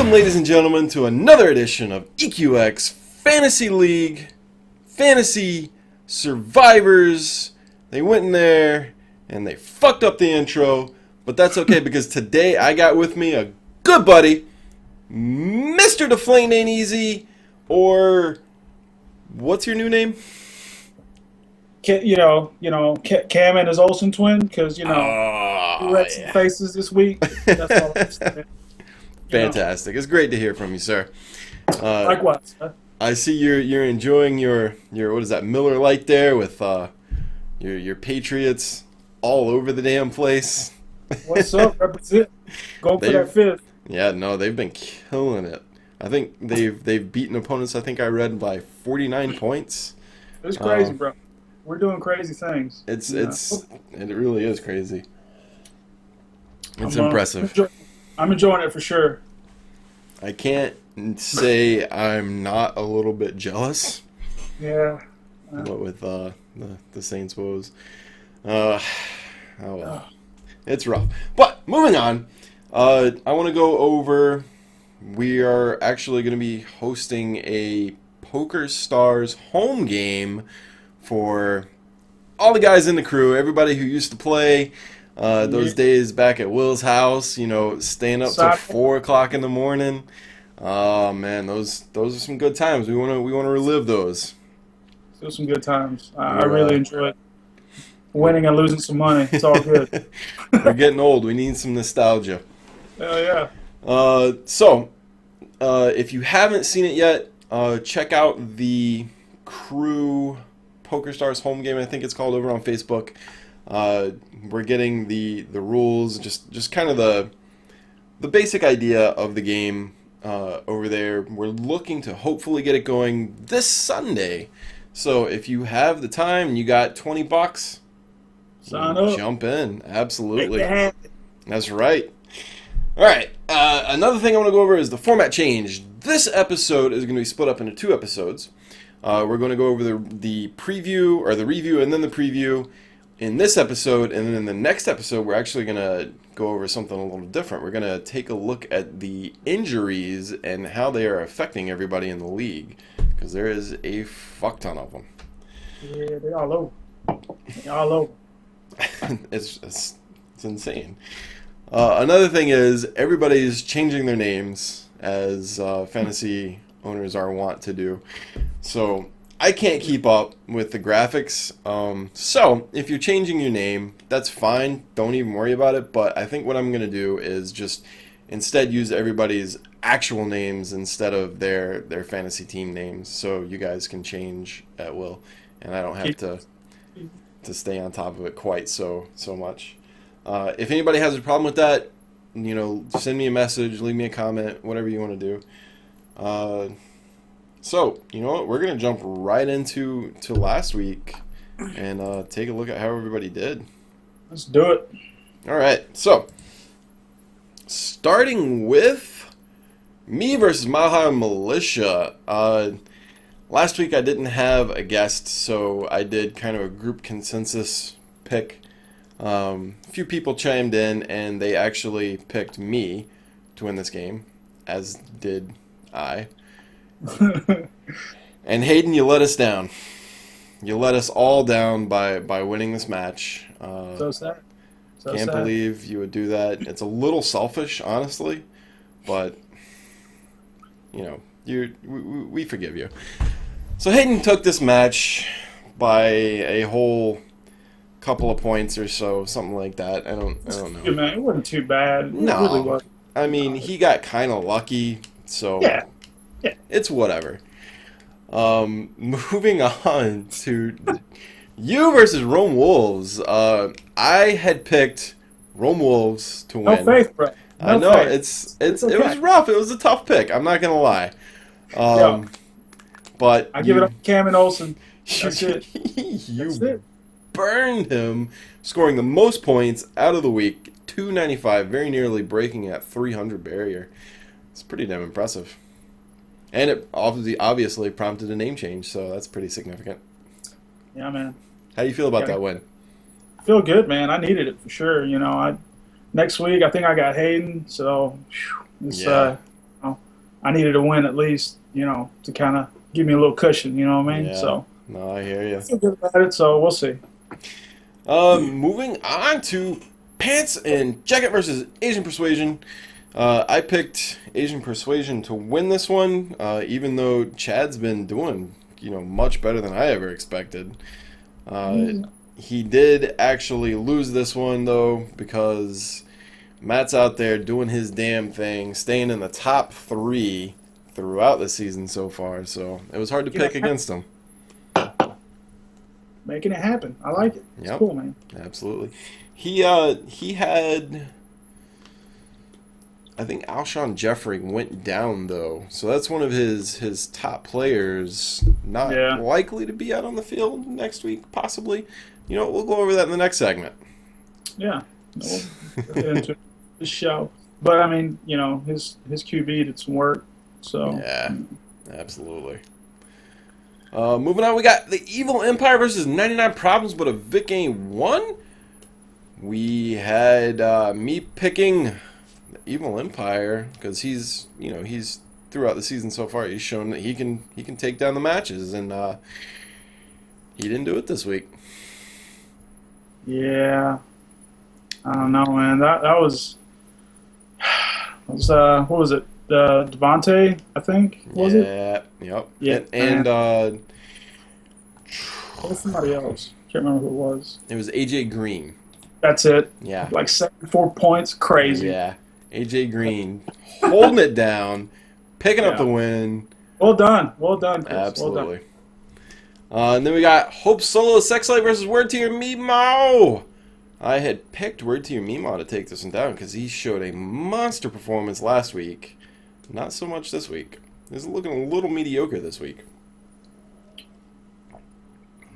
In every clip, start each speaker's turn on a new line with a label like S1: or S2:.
S1: Welcome, ladies and gentlemen, to another edition of EQX Fantasy League Fantasy Survivors. They went in there and they fucked up the intro, but that's okay because today I got with me a good buddy, Mr. Deflate Ain't Easy, or what's your new name?
S2: Cam and his Olsen twin, because we read some faces this week. That's all I'm saying.
S1: Fantastic! It's great to hear from you, sir.
S2: Likewise.
S1: I see you're enjoying your what is that, Miller Lite there with your Patriots all over the damn place.
S2: What's up? Represent. Go for that fifth.
S1: Yeah, no, they've been killing it. I think they've beaten opponents. I think I read by 49 points.
S2: It's crazy, bro. We're doing crazy things.
S1: It really is crazy. It's impressive.
S2: I'm enjoying it for sure.
S1: I can't say I'm not a little bit jealous.
S2: Yeah.
S1: What with the Saints woes. Oh well. It's rough. But moving on, I want to go over. We are actually going to be hosting a Poker Stars home game for all the guys in the crew, everybody who used to play those days back at Will's house, staying up till 4 o'clock in the morning. Oh man, those are some good times. We want to relive those.
S2: Still some good times. I really enjoy it. Winning and losing some money. It's all good.
S1: We're getting old. We need some nostalgia.
S2: Hell yeah.
S1: So, if you haven't seen it yet, check out the crew Poker Stars home game, I think it's called, over on Facebook. We're getting the rules, just kind of the basic idea of the game over there. We're looking to hopefully get it going this Sunday. So if you have the time and you got $20,
S2: sign up.
S1: Jump in. Absolutely. That's right. All right. Another thing I want to go over is the format change. This episode is going to be split up into 2 episodes. We're going to go over the preview, or the review, and then the preview in this episode. And then in the next episode, we're actually going to go over something a little different. We're going to take a look at the injuries and how they are affecting everybody in the league, because there is a fuck ton of them.
S2: Yeah, they're all over. They're all over.
S1: It's insane. Another thing is everybody's changing their names, as fantasy owners are wont to do. So I can't keep up with the graphics. So if you're changing your name, that's fine. Don't even worry about it. But I think what I'm going to do is just instead use everybody's actual names instead of their fantasy team names, so you guys can change at will, and I don't have to stay on top of it quite so much. If anybody has a problem with that, send me a message, leave me a comment, whatever you want to do. So, you know what? We're going to jump right into last week and take a look at how everybody did.
S2: Let's do it.
S1: All right. So, starting with me versus Mile High Militia. Last week I didn't have a guest, so I did kind of a group consensus pick. A few people chimed in, and they actually picked me to win this game, as did I. And Hayden, you let us down. You let us all down by winning this match.
S2: So sad.
S1: Can't believe you would do that. It's a little selfish, honestly, but we forgive you. So Hayden took this match by a whole couple of points or so, something like that. I don't know.
S2: Yeah, man, it wasn't too bad.
S1: No,
S2: it really wasn't.
S1: I mean, he got kind of lucky, so
S2: yeah.
S1: It's whatever. Moving on to you versus Rome Wolves. I had picked Rome Wolves to win.
S2: No faith, bro.
S1: I know it's okay. It was rough. It was a tough pick. I'm not gonna lie. But
S2: I give it up to Cam and Olsen. That's it.
S1: That's it. Burned him, scoring the most points out of the week, 295, very nearly breaking that 300 barrier. It's pretty damn impressive. And it obviously prompted a name change, so that's pretty significant.
S2: Yeah, man.
S1: How do you feel about that win?
S2: I feel good, man. I needed it for sure. Next week I think I got Hayden, so it's I needed a win at least, to kind of give me a little cushion. You know what I mean?
S1: Yeah.
S2: So
S1: No, I hear you.
S2: I feel good about it. So we'll see.
S1: Moving on to Pants and Jacket versus Asian Persuasion. I picked Asian Persuasion to win this one, even though Chad's been doing, much better than I ever expected. He did actually lose this one, though, because Matt's out there doing his damn thing, staying in the top 3 throughout the season so far, so it was hard to pick against him.
S2: Making it happen. I like it. It's cool, man.
S1: Absolutely. He had, I think Alshon Jeffrey went down, though, so that's one of his top players not likely to be out on the field next week, possibly. We'll go over that in the next segment.
S2: Yeah. We'll get into the show. But, I mean, his QB did some work, so.
S1: Yeah, absolutely. Moving on, we got the Evil Empire versus 99 Problems, but a Vic Game 1. We had me picking the Evil Empire because he's throughout the season so far, he's shown that he can take down the matches, and he didn't do it this week.
S2: Yeah, I don't know, man. That was what was it? Devontae, I think, was it?
S1: Yep.
S2: Yeah,
S1: and
S2: what was somebody else? Can't remember who it was.
S1: It was AJ Green.
S2: That's it.
S1: Yeah,
S2: like 74 points, crazy.
S1: Yeah, AJ Green holding it down, picking up the win.
S2: Well done, Chris.
S1: Absolutely.
S2: Well done.
S1: And then we got Hope Solo Sex Light versus Word to Your Meemaw. I had picked Word to Your Meemaw to take this one down because he showed a monster performance last week. Not so much this week. He's looking a little mediocre this week.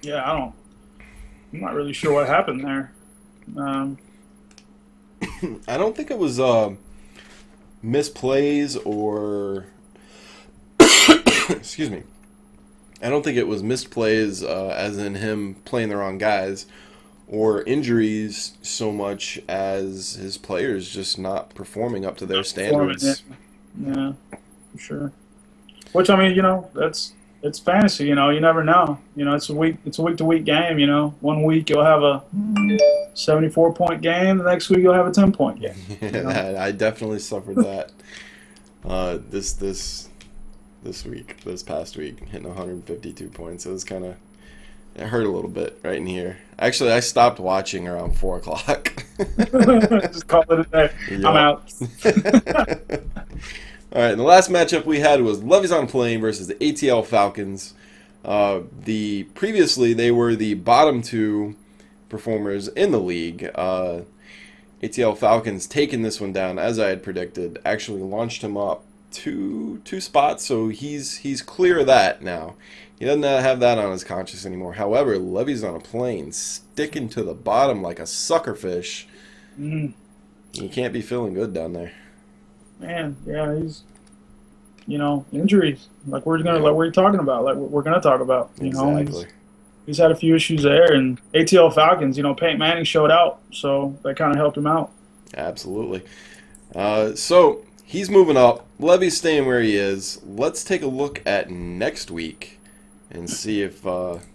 S2: Yeah, I'm not really sure what happened there.
S1: I don't think it was misplays or excuse me. I don't think it was missed plays, as in him playing the wrong guys, or injuries so much as his players just not performing up to their standards.
S2: Yeah, for sure. Which, I mean, it's fantasy. You never know. It's a week to week game. 1 week you'll have a 74-point game. The next week you'll have a 10-point game.
S1: I definitely suffered that. This past week, hitting 152 points. It hurt a little bit right in here. Actually, I stopped watching around 4 o'clock.
S2: Just call it a day. Yep. I'm out.
S1: All right, and the last matchup we had was Levy's on Plane versus the ATL Falcons. Previously, they were the bottom 2 performers in the league. ATL Falcons taking this one down, as I had predicted, actually launched him up two spots, so he's clear of that now. He doesn't have that on his conscience anymore. However, Levy's on a Plane, sticking to the bottom like a suckerfish. You can't be feeling good down there.
S2: Man, yeah, he's, injuries. Like we're talking about. Like we're gonna talk about.
S1: Exactly.
S2: He's had a few issues there, and ATL Falcons. Peyton Manning showed out, so that kind of helped him out.
S1: Absolutely. So he's moving up. Levy's staying where he is. Let's take a look at next week and see if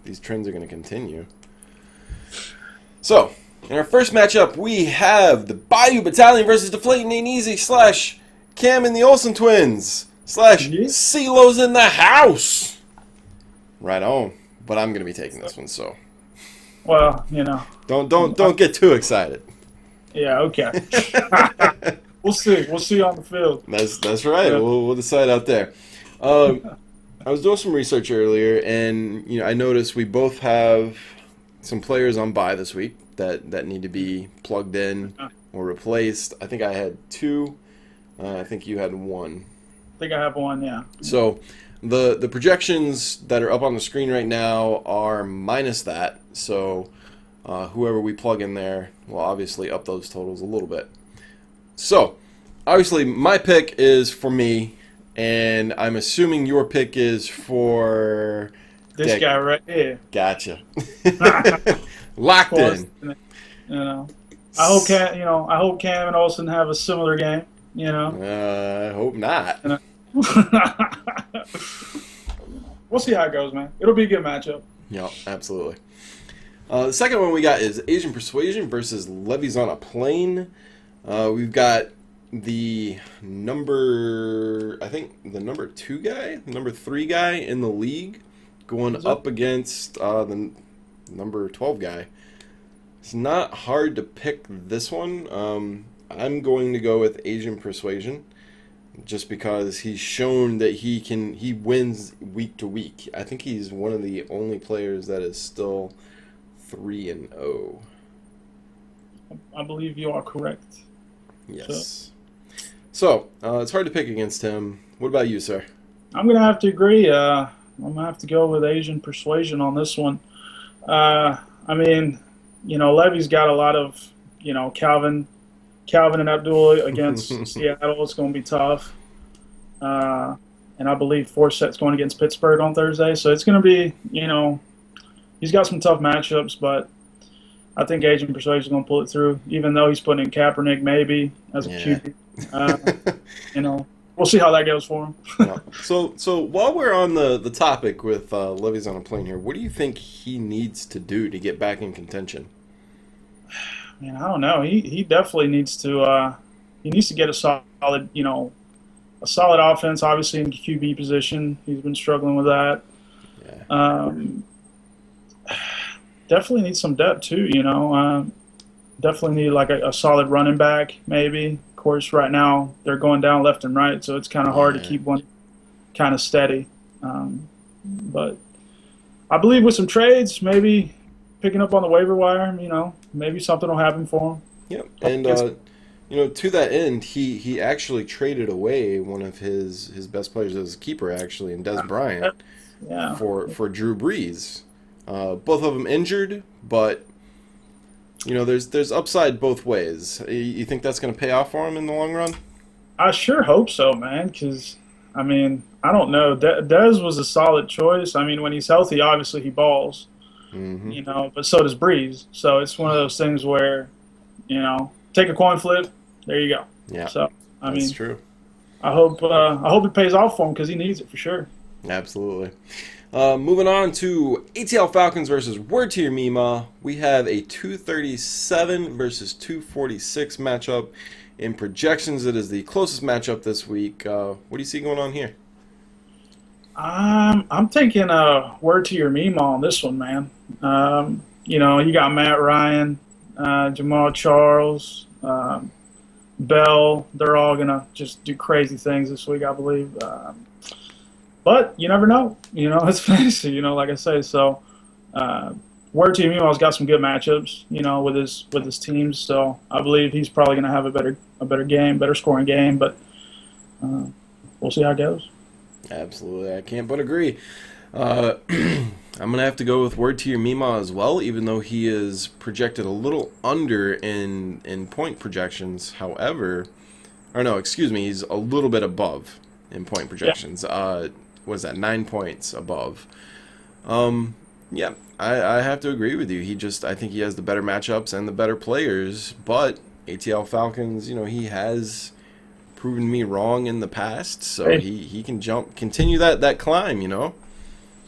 S1: these trends are going to continue. So, in our first matchup, we have the Bayou Battalion versus Deflating Ain't Easy / Cam and the Olsen Twins / CeeLo's in the house. Right on. But I'm going to be taking this one, so.
S2: Well,
S1: Don't get too excited.
S2: Yeah, okay. We'll see. We'll see on the field.
S1: That's right. Yeah. We'll decide out there. I was doing some research earlier, and I noticed we both have some players on bye this week that need to be plugged in or replaced. I think I had 2. I think you had 1.
S2: I think I have 1. Yeah.
S1: So the projections that are up on the screen right now are minus that. So whoever we plug in there will obviously up those totals a little bit. So, obviously, my pick is for me, and I'm assuming your pick is for
S2: this guy right here.
S1: Gotcha. Locked in.
S2: I hope Cam and Olsen have a similar game.
S1: I hope not.
S2: We'll see how it goes, man. It'll be a good matchup.
S1: Yeah, absolutely. The second one we got is Asian Persuasion versus Levies on a Plane. We've got the number 2 guy, the number 3 guy in the league going up against the number 12 guy. It's not hard to pick this one. I'm going to go with Asian Persuasion just because he's shown that he wins week to week. I think he's one of the only players that is still 3-0.
S2: I believe you are correct.
S1: Yes. So it's hard to pick against him. What about you, sir?
S2: I'm going to have to agree. I'm going to have to go with Asian Persuasion on this one. I mean, Levy's got a lot of, Calvin and Abdul against Seattle. It's going to be tough. And I believe Forset's going against Pittsburgh on Thursday. So it's going to be, he's got some tough matchups, but I think Asian Persuasion is going to pull it through, even though he's putting in Kaepernick maybe as a QB. We'll see how that goes for him.
S1: Yeah. So while we're on the topic with Levy's on a Plane here, what do you think he needs to do to get back in contention?
S2: Man, I don't know. He definitely needs to get a solid offense. Obviously in the QB position, he's been struggling with that. Yeah. Definitely needs some depth too. Definitely need like a solid running back maybe. Of course, right now they're going down left and right, so it's kind of hard to keep one kind of steady. But I believe with some trades, maybe picking up on the waiver wire, maybe something will happen for him.
S1: Yep, and to that end, he actually traded away one of his best players as a keeper, actually, in Des Bryant, for Drew Brees. Both of them injured, but there's upside both ways. You think that's going to pay off for him in the long run?
S2: I sure hope so, man. Because I don't know. Dez was a solid choice. When he's healthy, obviously he balls. Mm-hmm. But so does Breeze. So it's one of those things where, take a coin flip. There you go.
S1: Yeah.
S2: So
S1: that's true.
S2: I hope it pays off for him because he needs it for sure.
S1: Absolutely. Moving on to ATL Falcons versus Word to Your Mima. We have a 237 versus 246 matchup. In projections, it is the closest matchup this week. What do you see going on here?
S2: I'm taking Word to Your Mima on this one, man. You got Matt Ryan, Jamal Charles, Bell. They're all going to just do crazy things this week, I believe. But you never know. It's fantasy, like I say. So Word to Your Mima's got some good matchups, with his teams. So I believe he's probably going to have a better game, better scoring game. But we'll see how it goes.
S1: Absolutely. I can't but agree. I'm going to have to go with Word to Your Mima as well, even though he is projected a little under in point projections. However, he's a little bit above in point projections. Yeah. What is that, 9 points above? Yeah, I have to agree with you. I think he has the better matchups and the better players, but ATL Falcons, he has proven me wrong in the past, so he can continue that climb,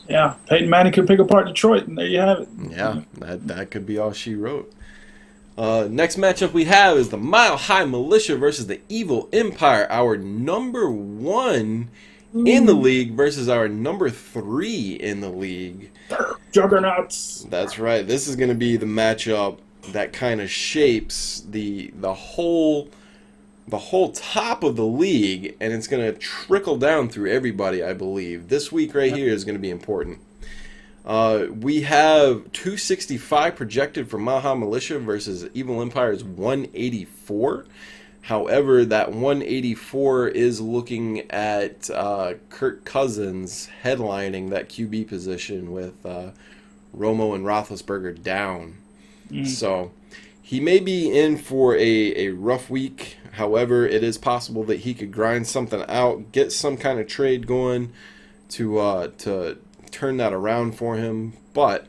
S2: Yeah, Peyton Manning could pick apart Detroit, and there you have it.
S1: Yeah, that could be all she wrote. Next matchup we have is the Mile High Militia versus the Evil Empire, our number 1 in the league versus our number 3 in the league.
S2: Juggernauts.
S1: That's right. This is going to be the matchup that kind of shapes the whole top of the league, and it's going to trickle down through everybody, I believe. This week right here is going to be important. We have 265 projected for Mile High Militia versus Evil Empire's 184. However, that 184 is looking at Kirk Cousins headlining that QB position with Romo and Roethlisberger down. So he may be in for a rough week. However, it is possible that he could grind something out, get some kind of trade going to turn that around for him. But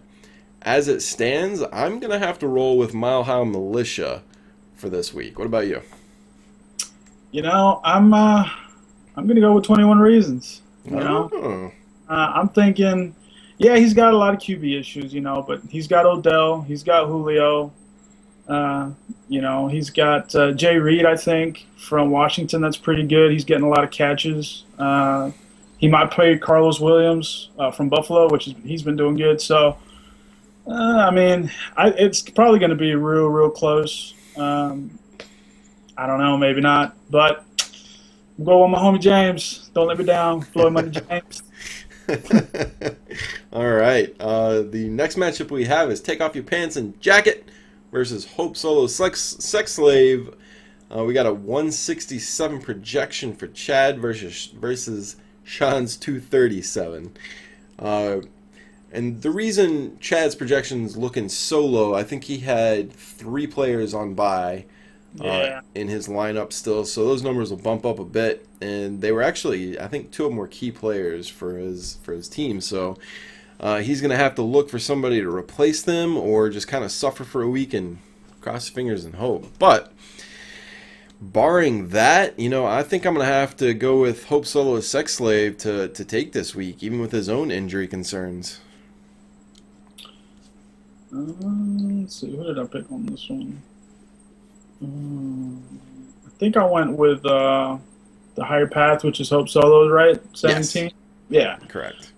S1: as it stands, I'm going to have to roll with Mile High Militia for this week. What about you?
S2: I'm gonna go with 21 Reasons. You know,
S1: Oh.
S2: I'm thinking, yeah, he's got a lot of QB issues, but he's got Odell, he's got Julio, uh, he's got Jay Reed, I think, from Washington. That's pretty good. He's getting a lot of catches. He might play Carlos Williams from Buffalo, he's been doing good. So, it's probably going to be real, real close. I don't know, maybe not, but we'll go with my homie James. Don't let me down, Floyd Money James.
S1: All right. The next matchup we have is Take Off Your Pants and Jacket versus Hope Solo Sex Slave. We got a 167 projection for Chad versus Sean's 237. And the reason Chad's projection's looking so low, I think he had 3 players on bye in his lineup still, so those numbers will bump up a bit. And they were actually, I think, 2 of them were key players for his team. So he's going to have to look for somebody to replace them, or just kind of suffer for a week and cross your fingers and hope. But barring that, I think I'm going to have to go with Hope Solo as Sex Slave to take this week, even with his own injury concerns.
S2: Let's see, who did I pick on this one? I think I went with the higher path, which is Hope Solo's, right? 17?
S1: Yes.
S2: Yeah.
S1: Correct.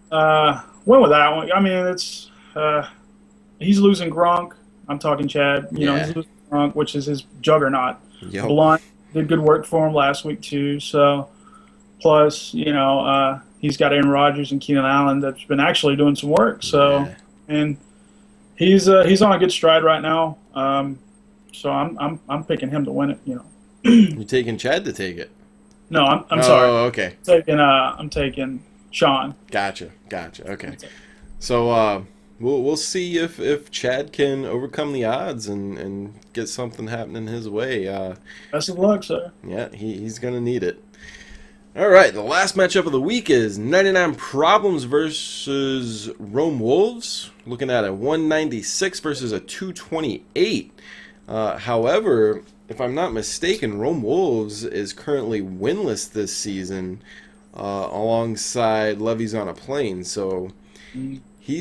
S2: Went with that one. I mean, it's he's losing Gronk. I'm talking Chad. He's losing Gronk, which is his juggernaut.
S1: Yep.
S2: Blunt did good work for him last week too. So, plus, he's got Aaron Rodgers and Keenan Allen that's been actually doing some work. So, and he's on a good stride right now. So I'm picking him to win it.
S1: You're taking Chad to take it?
S2: No, I'm sorry.
S1: Oh, okay.
S2: I'm taking Sean.
S1: Gotcha. Okay. So we'll see if Chad can overcome the odds and get something happening his way.
S2: Best of luck, sir.
S1: Yeah, he's gonna need it. All right, the last matchup of the week is 99 Problems versus Rome Wolves. Looking at a 196 versus a 228. However, if I'm not mistaken, Rome Wolves is currently winless this season, alongside Levy's on a Plane. So he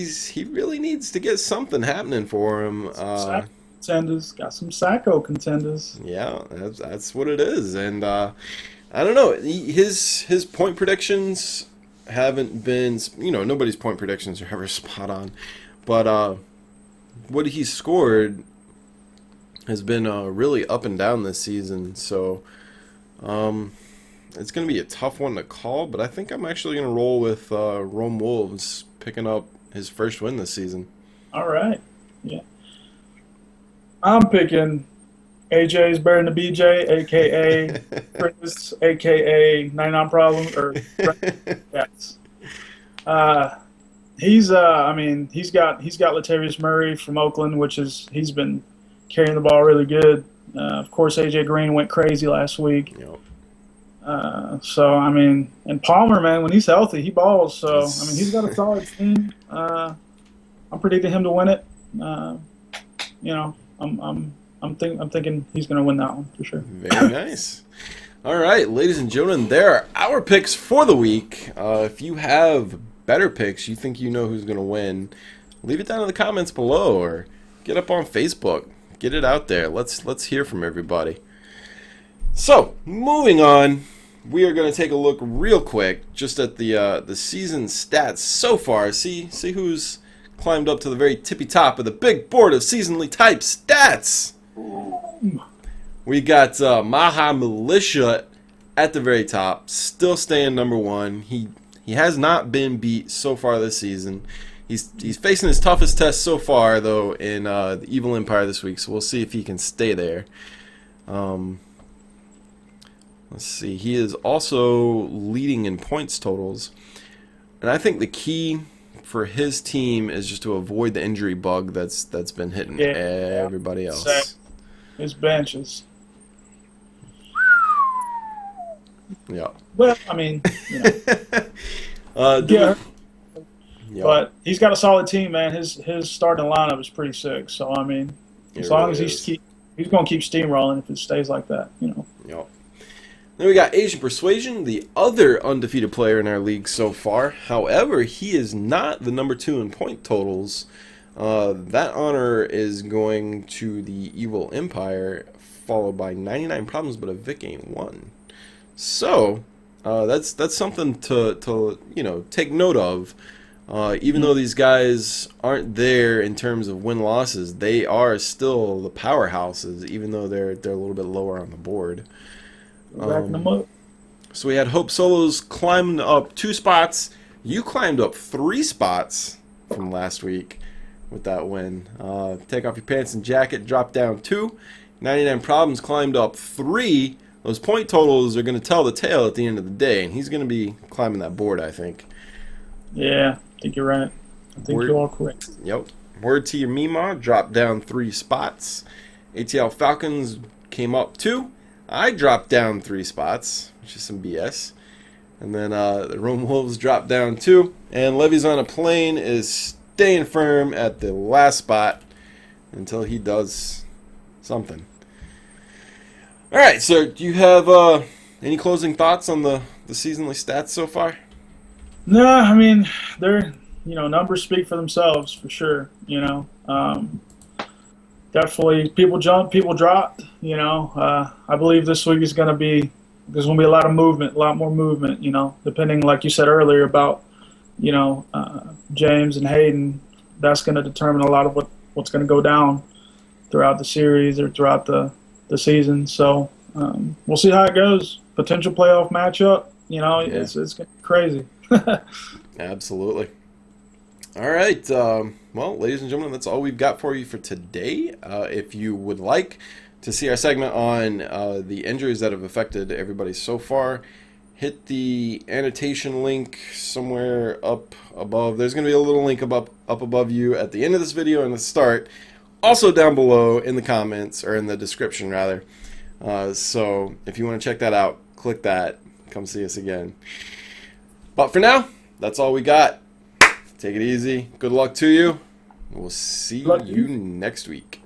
S1: really needs to get something happening for him.
S2: Contenders got some Sacco contenders.
S1: Yeah, that's what it is, and I don't know. His point predictions haven't been, nobody's point predictions are ever spot on, but what he's scored has been really up and down this season. So it's going to be a tough one to call, but I think I'm actually going to roll with Rome Wolves picking up his first win this season.
S2: All right. Yeah. I'm picking AJ's better than the BJ, a.k.a. Chris, a.k.a. 99 Problems. Or yes. He's got Latavius Murray from Oakland, he's been carrying the ball really good. Of course, AJ Green went crazy last week.
S1: Yep.
S2: And Palmer, man, when he's healthy, he balls. So, he's got a solid team. I'm predicting him to win it. I'm thinking he's going to win that one for sure.
S1: Very nice. All right, ladies and gentlemen, there are our picks for the week. If you have better picks, you think you know who's going to win, leave it down in the comments below or get up on Facebook. Get it out there. Let's hear from everybody. So, moving on, we are going to take a look real quick just at the season stats so far. See who's climbed up to the very tippy top of the big board of seasonally typed stats. We got Maha Militia at the very top, still staying number 1. He has not been beat so far this season. He's facing his toughest test so far, though, in the Evil Empire this week, so we'll see if he can stay there. Let's see. He is also leading in points totals, and I think the key for his team is just to avoid the injury bug that's been hitting everybody else.
S2: His benches.
S1: Yeah.
S2: Well, But he's got a solid team, man. His starting lineup is pretty sick. So as long as he's going to keep steamrolling if it stays like that,
S1: Yep. Then we got Asian Persuasion, the other undefeated player in our league so far. However, he is not the number 2 in point totals. That honor is going to the Evil Empire, followed by 99 Problems, but a Vic ain't won. So that's something to take note of. Even though these guys aren't there in terms of win-losses, they are still the powerhouses, even though they're a little bit lower on the board.
S2: Backing them up.
S1: So we had Hope Solos climbing up 2 spots. You climbed up 3 spots from last week with that win. Take off your pants and jacket, drop down 2. 99 Problems climbed up 3. Those point totals are going to tell the tale at the end of the day, and he's going to be climbing that board, I think.
S2: Yeah, I think you're right. I think you're all correct.
S1: Yep. Word to your Mima, dropped down 3 spots. ATL Falcons came up 2. I dropped down 3 spots, which is some BS. And then the Rome Wolves dropped down 2. And Levy's on a Plane is staying firm at the last spot until he does something. All right, so do you have any closing thoughts on the seasonally stats so far?
S2: No, I mean, they're, numbers speak for themselves for sure, Definitely, people jump, people dropped. I believe this week is going to be there's going to be a lot of movement, a lot more movement. Depending, like you said earlier, about James and Hayden. That's going to determine a lot of what's going to go down throughout the series or throughout the season. So we'll see how it goes. Potential playoff matchup. It's going to be crazy.
S1: Absolutely. All right. Well, ladies and gentlemen, that's all we've got for you for today. If you would like to see our segment on the injuries that have affected everybody so far, hit the annotation link somewhere up above. There's going to be a little link up above you at the end of this video and the start. Also down below in the comments, or in the description, rather. So if you want to check that out, click that. Come see us again. But for now, that's all we got. Take it easy. Good luck to you. We'll see you next week.